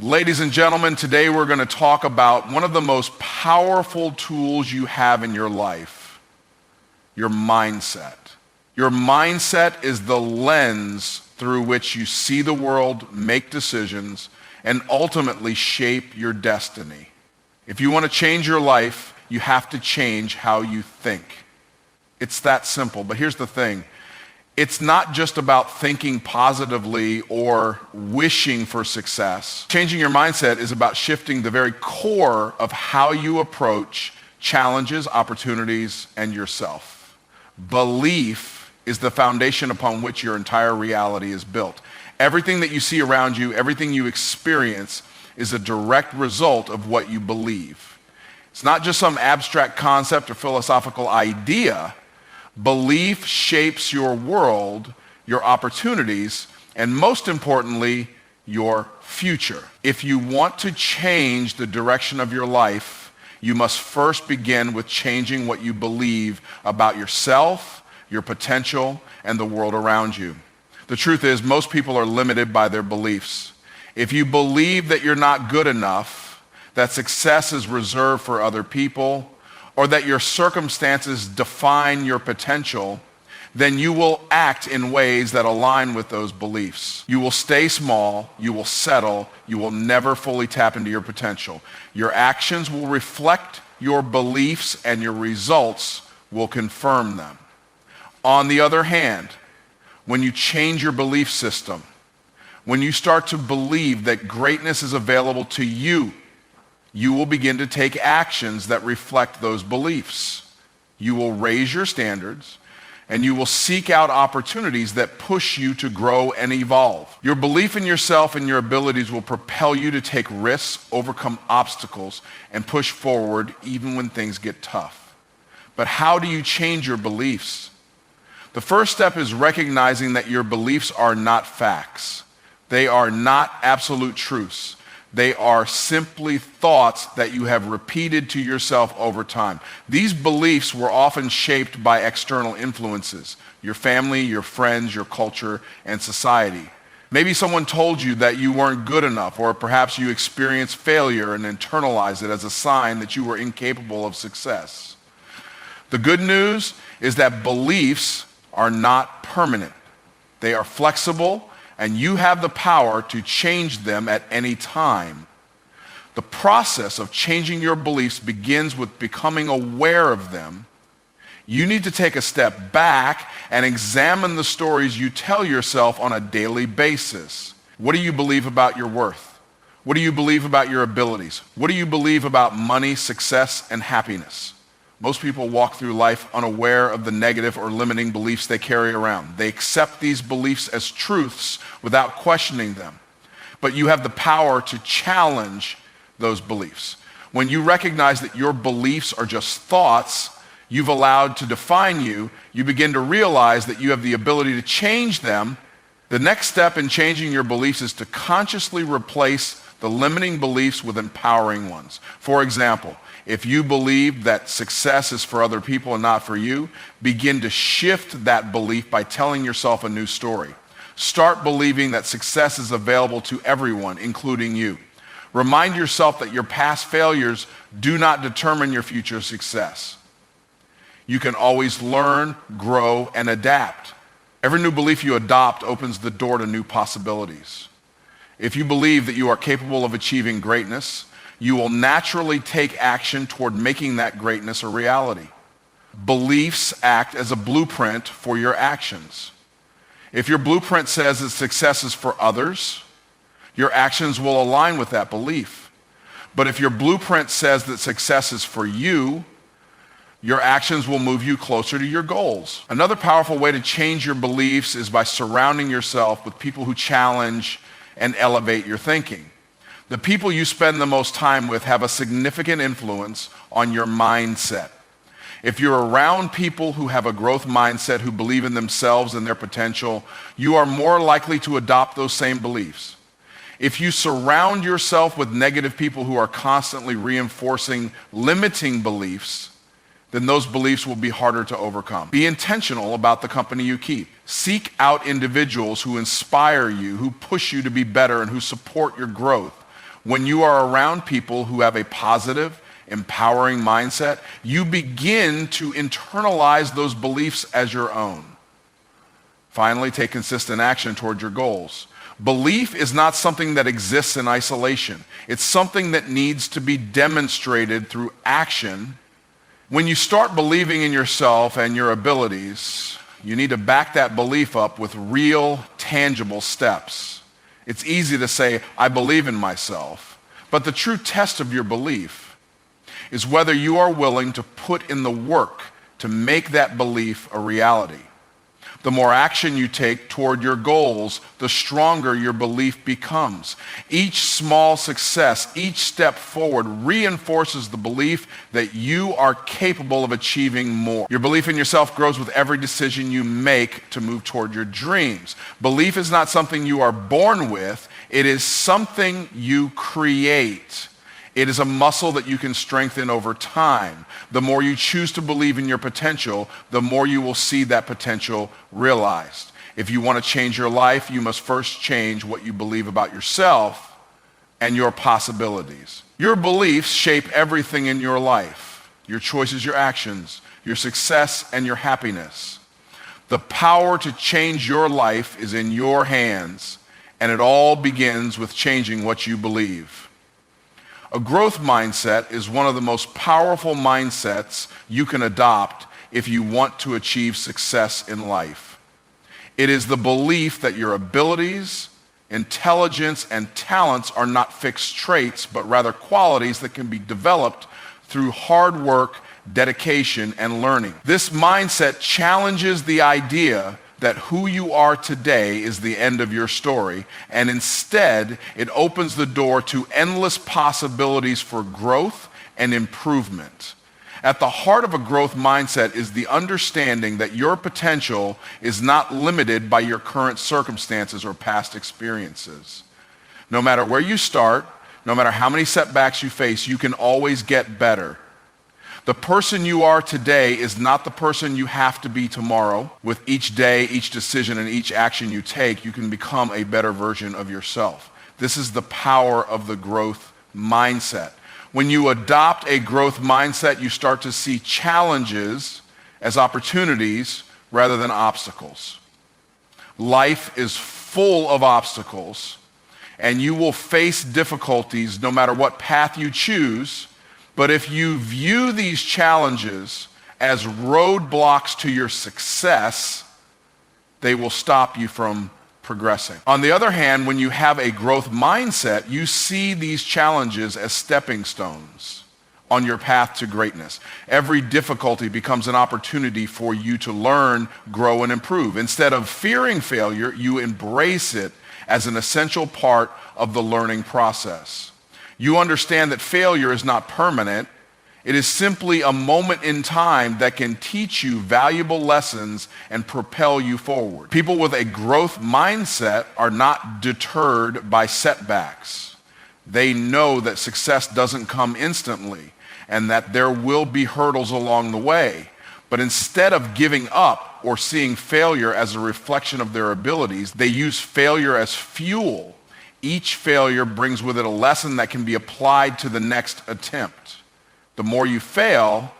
Ladies and gentlemen, today we're going to talk about one of the most powerful tools you have in your life, your mindset. Your mindset is the lens through which you see the world, make decisions, and ultimately shape your destiny. If you want to change your life, you have to change how you think. It's that simple, but here's the thing. It's not just about thinking positively or wishing for success. Changing your mindset is about shifting the very core of how you approach challenges, opportunities, and yourself. Belief is the foundation upon which your entire reality is built. Everything that you see around you, everything you experience is a direct result of what you believe. It's not just some abstract concept or philosophical idea. Belief shapes your world, your opportunities, and most importantly, your future. If you want to change the direction of your life, you must first begin with changing what you believe about yourself, your potential, and the world around you. The truth is, most people are limited by their beliefs. If you believe that you're not good enough, that success is reserved for other people, or that your circumstances define your potential, then you will act in ways that align with those beliefs. You will stay small, you will settle, you will never fully tap into your potential. Your actions will reflect your beliefs and your results will confirm them. On the other hand, when you change your belief system, when you start to believe that greatness is available to you, you will begin to take actions that reflect those beliefs. You will raise your standards, and you will seek out opportunities that push you to grow and evolve. Your belief in yourself and your abilities will propel you to take risks, overcome obstacles, and push forward even when things get tough. But how do you change your beliefs? The first step is recognizing that your beliefs are not facts. They are not absolute truths. They are simply thoughts that you have repeated to yourself over time. These beliefs were often shaped by external influences, your family, your friends, your culture, and society. Maybe someone told you that you weren't good enough, or perhaps you experienced failure and internalized it as a sign that you were incapable of success. The good news is that beliefs are not permanent. They are flexible, and you have the power to change them at any time. The process of changing your beliefs begins with becoming aware of them. You need to take a step back and examine the stories you tell yourself on a daily basis. What do you believe about your worth? What do you believe about your abilities? What do you believe about money, success, and happiness? Most people walk through life unaware of the negative or limiting beliefs they carry around. They accept these beliefs as truths without questioning them. But you have the power to challenge those beliefs. When you recognize that your beliefs are just thoughts you've allowed to define you, you begin to realize that you have the ability to change them. The next step in changing your beliefs is to consciously replace the limiting beliefs with empowering ones. For example, if you believe that success is for other people and not for you, begin to shift that belief by telling yourself a new story. Start believing that success is available to everyone, including you. Remind yourself that your past failures do not determine your future success. You can always learn, grow, and adapt. Every new belief you adopt opens the door to new possibilities. If you believe that you are capable of achieving greatness, you will naturally take action toward making that greatness a reality. Beliefs act as a blueprint for your actions. If your blueprint says that success is for others, your actions will align with that belief. But if your blueprint says that success is for you, your actions will move you closer to your goals. Another powerful way to change your beliefs is by surrounding yourself with people who challenge and elevate your thinking. The people you spend the most time with have a significant influence on your mindset. If you're around people who have a growth mindset, who believe in themselves and their potential, you are more likely to adopt those same beliefs. If you surround yourself with negative people who are constantly reinforcing limiting beliefs, then those beliefs will be harder to overcome. Be intentional about the company you keep. Seek out individuals who inspire you, who push you to be better, and who support your growth. When you are around people who have a positive, empowering mindset, you begin to internalize those beliefs as your own. Finally, take consistent action toward your goals. Belief is not something that exists in isolation. It's something that needs to be demonstrated through action. When you start believing in yourself and your abilities, you need to back that belief up with real, tangible steps. It's easy to say, I believe in myself, but the true test of your belief is whether you are willing to put in the work to make that belief a reality. The more action you take toward your goals, the stronger your belief becomes. Each small success, each step forward reinforces the belief that you are capable of achieving more. Your belief in yourself grows with every decision you make to move toward your dreams. Belief is not something you are born with, it is something you create. It is a muscle that you can strengthen over time. The more you choose to believe in your potential, the more you will see that potential realized. If you want to change your life, you must first change what you believe about yourself and your possibilities. Your beliefs shape everything in your life, your choices, your actions, your success, and your happiness. The power to change your life is in your hands, and it all begins with changing what you believe. A growth mindset is one of the most powerful mindsets you can adopt if you want to achieve success in life. It is the belief that your abilities, intelligence, and talents are not fixed traits, but rather qualities that can be developed through hard work, dedication, and learning. This mindset challenges the idea that who you are today is the end of your story, and instead it opens the door to endless possibilities for growth and improvement. At the heart of a growth mindset is the understanding that your potential is not limited by your current circumstances or past experiences. No matter where you start, no matter how many setbacks you face, you can always get better. The person you are today is not the person you have to be tomorrow. With each day, each decision, and each action you take, you can become a better version of yourself. This is the power of the growth mindset. When you adopt a growth mindset, you start to see challenges as opportunities rather than obstacles. Life is full of obstacles, and you will face difficulties no matter what path you choose. But if you view these challenges as roadblocks to your success, they will stop you from progressing. On the other hand, when you have a growth mindset, you see these challenges as stepping stones on your path to greatness. Every difficulty becomes an opportunity for you to learn, grow, and improve. Instead of fearing failure, you embrace it as an essential part of the learning process. You understand that failure is not permanent. It is simply a moment in time that can teach you valuable lessons and propel you forward. People with a growth mindset are not deterred by setbacks. They know that success doesn't come instantly and that there will be hurdles along the way. But instead of giving up or seeing failure as a reflection of their abilities, they use failure as fuel. Each failure brings with it a lesson that can be applied to the next attempt. The more you fail,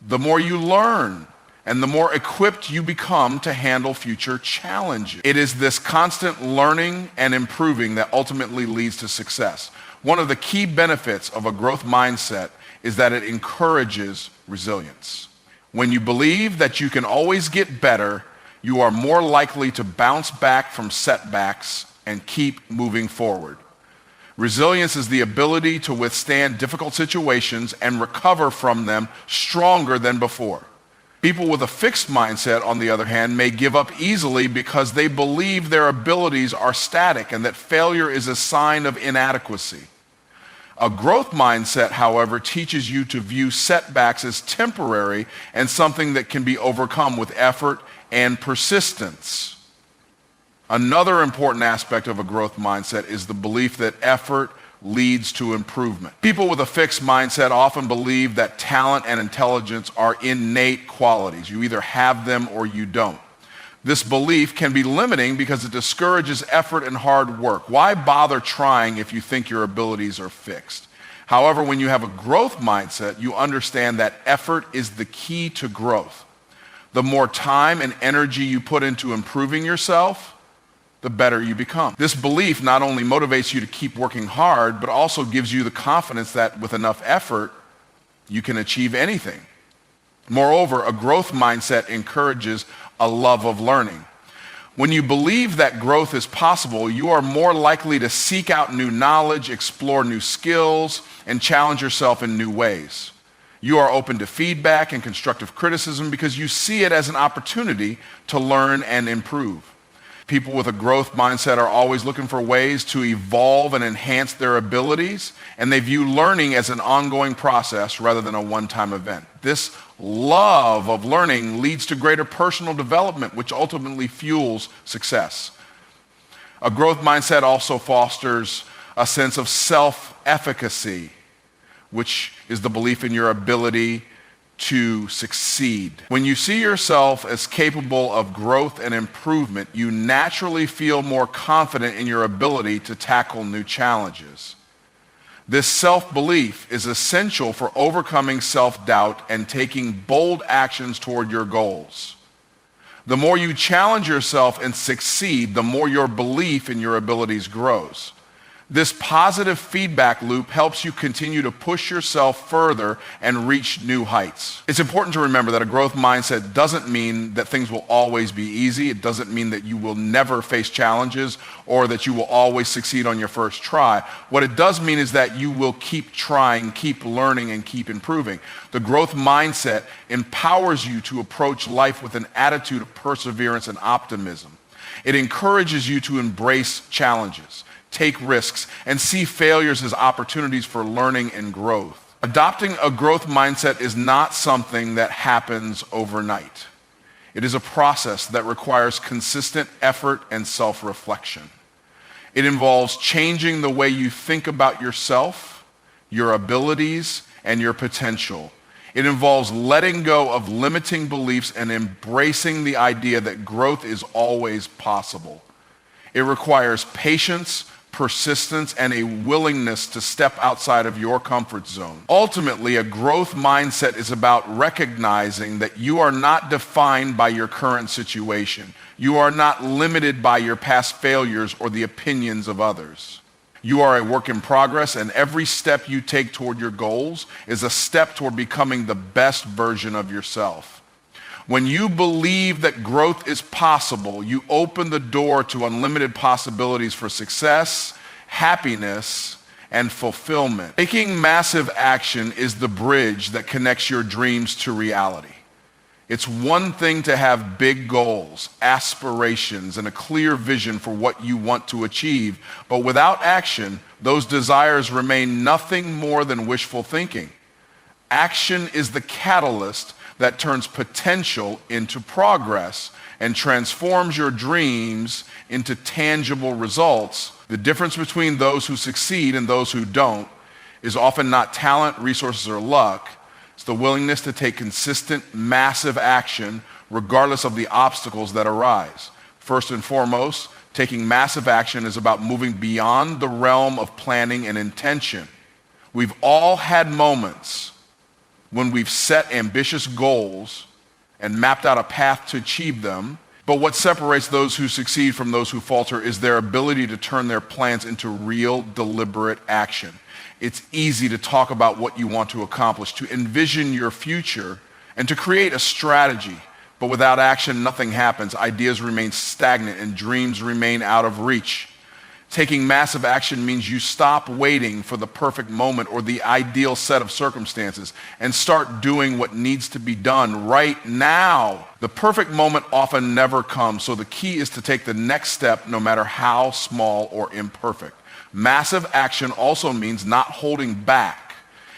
the more you learn, and the more equipped you become to handle future challenges. It is this constant learning and improving that ultimately leads to success. One of the key benefits of a growth mindset is that it encourages resilience. When you believe that you can always get better, you are more likely to bounce back from setbacks and keep moving forward. Resilience is the ability to withstand difficult situations and recover from them stronger than before. People with a fixed mindset, on the other hand, may give up easily because they believe their abilities are static and that failure is a sign of inadequacy. A growth mindset, however, teaches you to view setbacks as temporary and something that can be overcome with effort and persistence. Another important aspect of a growth mindset is the belief that effort leads to improvement. People with a fixed mindset often believe that talent and intelligence are innate qualities. You either have them or you don't. This belief can be limiting because it discourages effort and hard work. Why bother trying if you think your abilities are fixed? However, when you have a growth mindset, you understand that effort is the key to growth. The more time and energy you put into improving yourself, the better you become. This belief not only motivates you to keep working hard, but also gives you the confidence that with enough effort, you can achieve anything. Moreover, a growth mindset encourages a love of learning. When you believe that growth is possible, you are more likely to seek out new knowledge, explore new skills, and challenge yourself in new ways. You are open to feedback and constructive criticism because you see it as an opportunity to learn and improve. People with a growth mindset are always looking for ways to evolve and enhance their abilities, and they view learning as an ongoing process rather than a one-time event. This love of learning leads to greater personal development, which ultimately fuels success. A growth mindset also fosters a sense of self-efficacy, which is the belief in your ability to succeed. When you see yourself as capable of growth and improvement, you naturally feel more confident in your ability to tackle new challenges. This self-belief is essential for overcoming self-doubt and taking bold actions toward your goals. The more you challenge yourself and succeed, the more your belief in your abilities grows. This positive feedback loop helps you continue to push yourself further and reach new heights. It's important to remember that a growth mindset doesn't mean that things will always be easy. It doesn't mean that you will never face challenges or that you will always succeed on your first try. What it does mean is that you will keep trying, keep learning, and keep improving. The growth mindset empowers you to approach life with an attitude of perseverance and optimism. It encourages you to embrace challenges, take risks, and see failures as opportunities for learning and growth. Adopting a growth mindset is not something that happens overnight. It is a process that requires consistent effort and self-reflection. It involves changing the way you think about yourself, your abilities, and your potential. It involves letting go of limiting beliefs and embracing the idea that growth is always possible. It requires patience, persistence, and a willingness to step outside of your comfort zone. Ultimately, a growth mindset is about recognizing that you are not defined by your current situation. You are not limited by your past failures or the opinions of others. You are a work in progress, and every step you take toward your goals is a step toward becoming the best version of yourself. When you believe that growth is possible, you open the door to unlimited possibilities for success, happiness, and fulfillment. Taking massive action is the bridge that connects your dreams to reality. It's one thing to have big goals, aspirations, and a clear vision for what you want to achieve, but without action, those desires remain nothing more than wishful thinking. Action is the catalyst that turns potential into progress and transforms your dreams into tangible results. The difference between those who succeed and those who don't is often not talent, resources, or luck. It's the willingness to take consistent, massive action regardless of the obstacles that arise. First and foremost, taking massive action is about moving beyond the realm of planning and intention. We've all had moments when we've set ambitious goals and mapped out a path to achieve them, but what separates those who succeed from those who falter is their ability to turn their plans into real, deliberate action. It's easy to talk about what you want to accomplish, to envision your future, and to create a strategy, but without action, nothing happens. Ideas remain stagnant and dreams remain out of reach. Taking massive action means you stop waiting for the perfect moment or the ideal set of circumstances and start doing what needs to be done right now. The perfect moment often never comes, so the key is to take the next step no matter how small or imperfect. Massive action also means not holding back.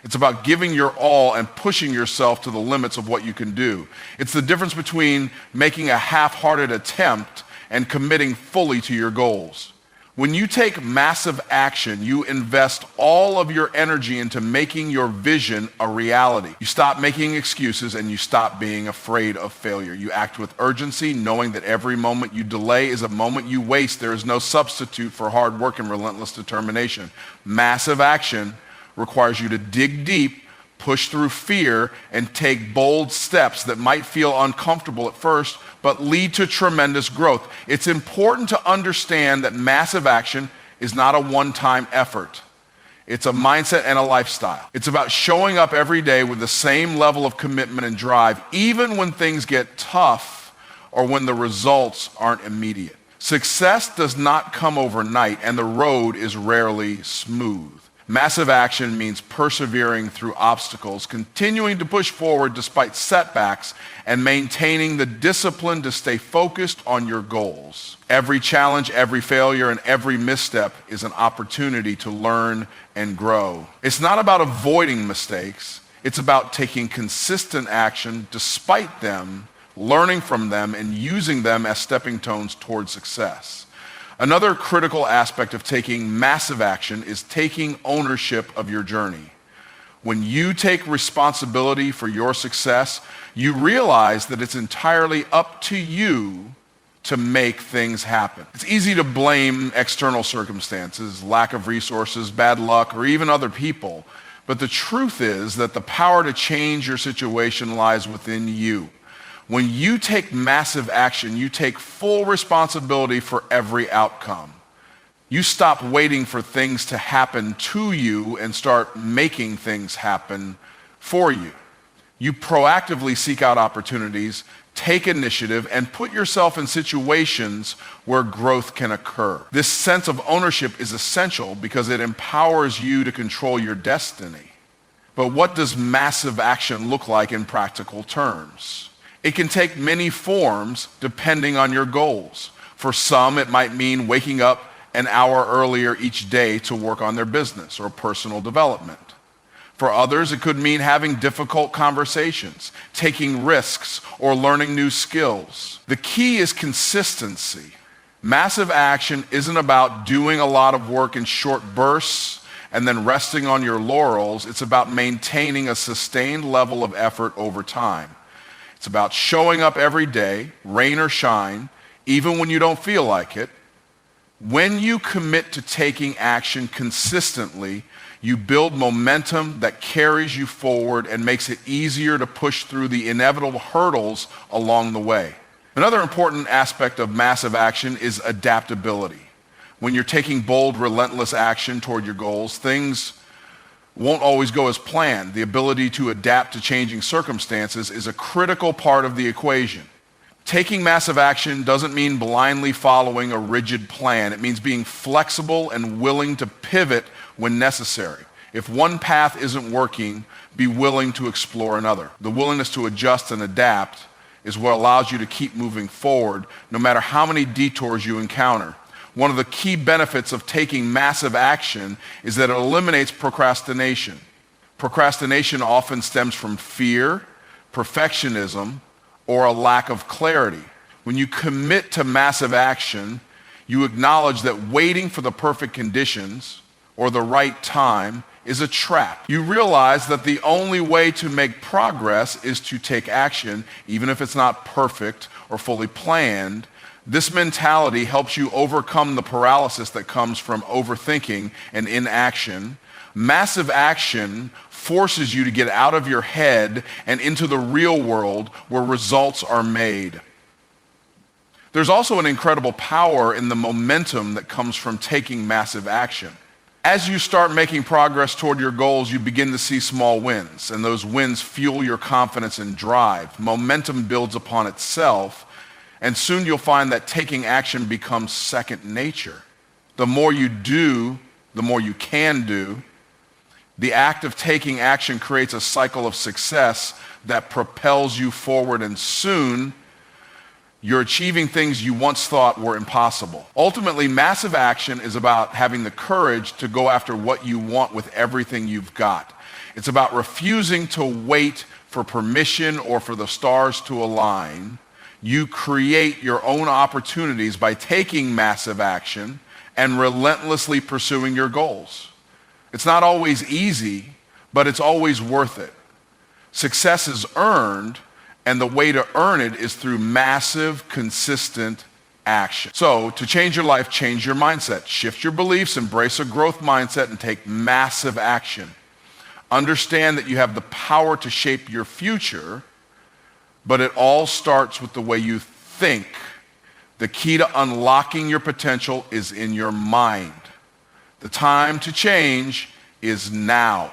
It's about giving your all and pushing yourself to the limits of what you can do. It's the difference between making a half-hearted attempt and committing fully to your goals. When you take massive action, you invest all of your energy into making your vision a reality. You stop making excuses and you stop being afraid of failure. You act with urgency, knowing that every moment you delay is a moment you waste. There is no substitute for hard work and relentless determination. Massive action requires you to dig deep, push through fear, and take bold steps that might feel uncomfortable at first, but lead to tremendous growth. It's important to understand that massive action is not a one-time effort. It's a mindset and a lifestyle. It's about showing up every day with the same level of commitment and drive, even when things get tough or when the results aren't immediate. Success does not come overnight, and the road is rarely smooth. Massive action means persevering through obstacles, continuing to push forward despite setbacks, and maintaining the discipline to stay focused on your goals. Every challenge, every failure, and every misstep is an opportunity to learn and grow. It's not about avoiding mistakes. It's about taking consistent action despite them, learning from them, and using them as stepping stones toward success. Another critical aspect of taking massive action is taking ownership of your journey. When you take responsibility for your success, you realize that it's entirely up to you to make things happen. It's easy to blame external circumstances, lack of resources, bad luck, or even other people. But the truth is that the power to change your situation lies within you. When you take massive action, you take full responsibility for every outcome. You stop waiting for things to happen to you and start making things happen for you. You proactively seek out opportunities, take initiative, and put yourself in situations where growth can occur. This sense of ownership is essential because it empowers you to control your destiny. But what does massive action look like in practical terms? It can take many forms depending on your goals. For some, it might mean waking up an hour earlier each day to work on their business or personal development. For others, it could mean having difficult conversations, taking risks, or learning new skills. The key is consistency. Massive action isn't about doing a lot of work in short bursts and then resting on your laurels. It's about maintaining a sustained level of effort over time. It's about showing up every day, rain or shine, even when you don't feel like it. When you commit to taking action consistently, you build momentum that carries you forward and makes it easier to push through the inevitable hurdles along the way. Another important aspect of massive action is adaptability. When you're taking bold, relentless action toward your goals, things won't always go as planned. The ability to adapt to changing circumstances is a critical part of the equation. Taking massive action doesn't mean blindly following a rigid plan. It means being flexible and willing to pivot when necessary. If one path isn't working, be willing to explore another. The willingness to adjust and adapt is what allows you to keep moving forward, no matter how many detours you encounter. One of the key benefits of taking massive action is that it eliminates procrastination. Procrastination often stems from fear, perfectionism, or a lack of clarity. When you commit to massive action, you acknowledge that waiting for the perfect conditions or the right time is a trap. You realize that the only way to make progress is to take action, even if it's not perfect or fully planned. This mentality helps you overcome the paralysis that comes from overthinking and inaction. Massive action forces you to get out of your head and into the real world where results are made. There's also an incredible power in the momentum that comes from taking massive action. As you start making progress toward your goals, you begin to see small wins, and those wins fuel your confidence and drive. Momentum builds upon itself, and soon you'll find that taking action becomes second nature. The more you do, the more you can do. The act of taking action creates a cycle of success that propels you forward, and soon you're achieving things you once thought were impossible. Ultimately, massive action is about having the courage to go after what you want with everything you've got. It's about refusing to wait for permission or for the stars to align. You create your own opportunities by taking massive action and relentlessly pursuing your goals. It's not always easy, but it's always worth it. Success is earned, and the way to earn it is through massive, consistent action. So, to change your life, change your mindset. Shift your beliefs, embrace a growth mindset, and take massive action. Understand that you have the power to shape your future, but it all starts with the way you think. The key to unlocking your potential is in your mind. The time to change is now.